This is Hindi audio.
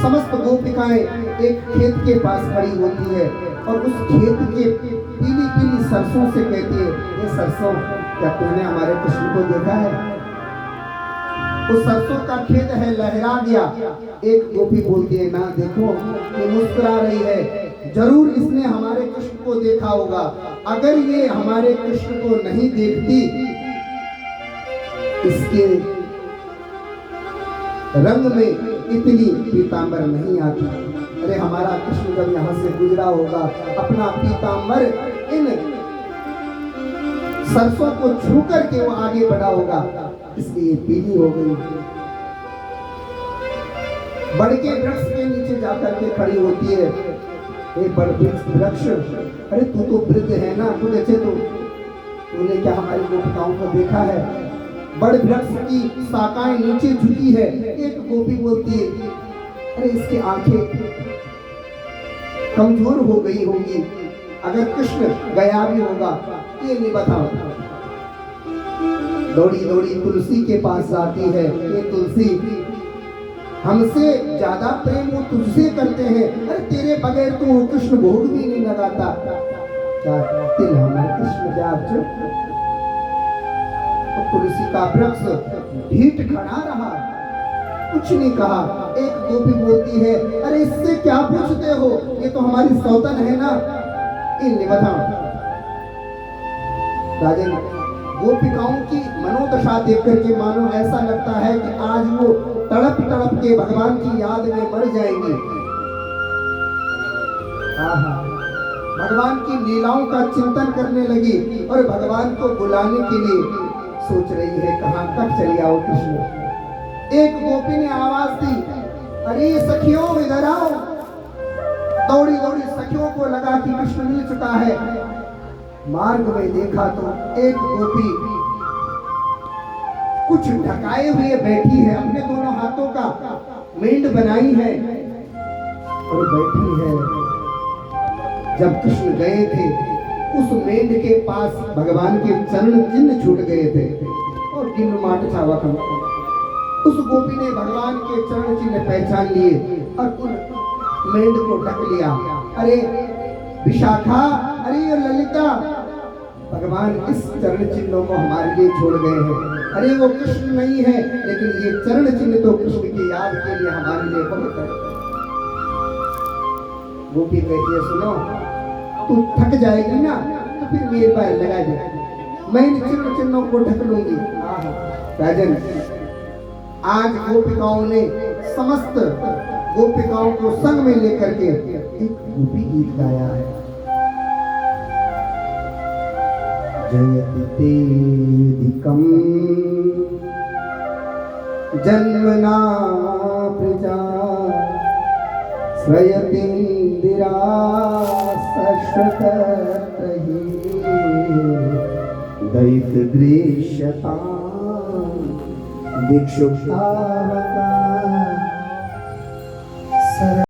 समस्त गोपिकाएं एक खेत के पास खड़ी होती है और उस खेत के पीली पीली सरसों से कहती है, ये सरसों क्या तूने हमारे कृष्ण को देखा है? उस सरसों का खेत है, लहरा गया। एक गोपी बोलती है, ना देखो ये मुस्कुरा रही है, जरूर इसने हमारे कृष्ण को देखा होगा। अगर ये हमारे कृष्ण को नहीं देखती, इसके रंग में इतनी पीतांबर नहीं आती। अरे हमारा कृष्ण जब यहाँ से गुजरा होगा, अपना पीतांबर इन सरसों को छू करके वो आगे बढ़ा होगा, इसलिए पीली हो गई। बड़ के वृक्ष के नीचे जाकर के खड़ी होती है, ए बड़ वृक्ष, अरे तू तो वृद्ध है ना, तू देखे तो तूने क्या हमारी गोपिकाओं को देखा है? बड़ वृक्ष की शाखाएं नीचे झुकी है। एक गोपी बोलती है, अरे इसकी आंखें कमजोर हो गई होगी, अगर कृष्ण गया भी होगा ये नहीं बताओ। दौड़ी दौड़ी तुलसी के पास जाती है, ये तुलसी, हमसे ज्यादा प्रेम वो तुझसे करते हैं, अरे तेरे बगैर तो वो कृष्ण भोग भी नहीं लगाता। क्या दिल हमारे कृष्ण क्या चुप? तुलसी का वृक्ष ढीठ खड़ा रहा, कुछ नहीं कहा। एक गोपी बोलती है, अरे इससे क्या पूछते हो, ये तो हमारी सौतन है ना, इन्हें बताओ। राजन, गोपिकाओं की मनोदशा देख करके मानो ऐसा लगता है कि आज वो तड़प तड़प के भगवान की याद में मर जाएंगी। भगवान की लीलाओं का चिंतन करने लगी और भगवान को बुलाने के लिए सोच रही है, कहां तक चली आओ कृष्ण। एक गोपी ने आवाज दी, अरे सखियों इधर आओ। दौड़ी दौड़ी सखियों को लगा कि कृष्ण मिल चुका है। मार्ग में देखा तो एक गोपी कुछ ढकाए हुए बैठी है, अपने दोनों हाथों का मेंढ बनाई है और बैठी है। जब कृष्ण गए थे, उस मेंढ के पास भगवान के चरण चिन्ह छूट गए थे और गिन्नुमाट था वखम। उस गोपी ने भगवान के चरण चिन्ह पहचान लिए और उन मेंढ को ढक लिया। अरे विशाखा, अरे ललिता, भगवान इस चरण चिन्हों को हमारे लिए छोड़ गए हैं। अरे वो कृष्ण नहीं है, लेकिन ये चरण चिन्ह तो कृष्ण की याद के लिए हमारे लिए बहुत है। गोपी कहती है, सुनो, तू थक जाएगी ना तो फिर मेरे पैर लगा दे, मैं इन चिन्ह चिन्हों को ढक लूंगी। राजन, आज गोपिकाओं ने समस्त गोपिकाओं को संग में लेकर के एक गोपी गीत गाया है। जयति तेधिकं जन्मना प्रजा श्रयतीन्द्रा सश्वतहि दैत दृश्यतां दिक्षुप्तावका।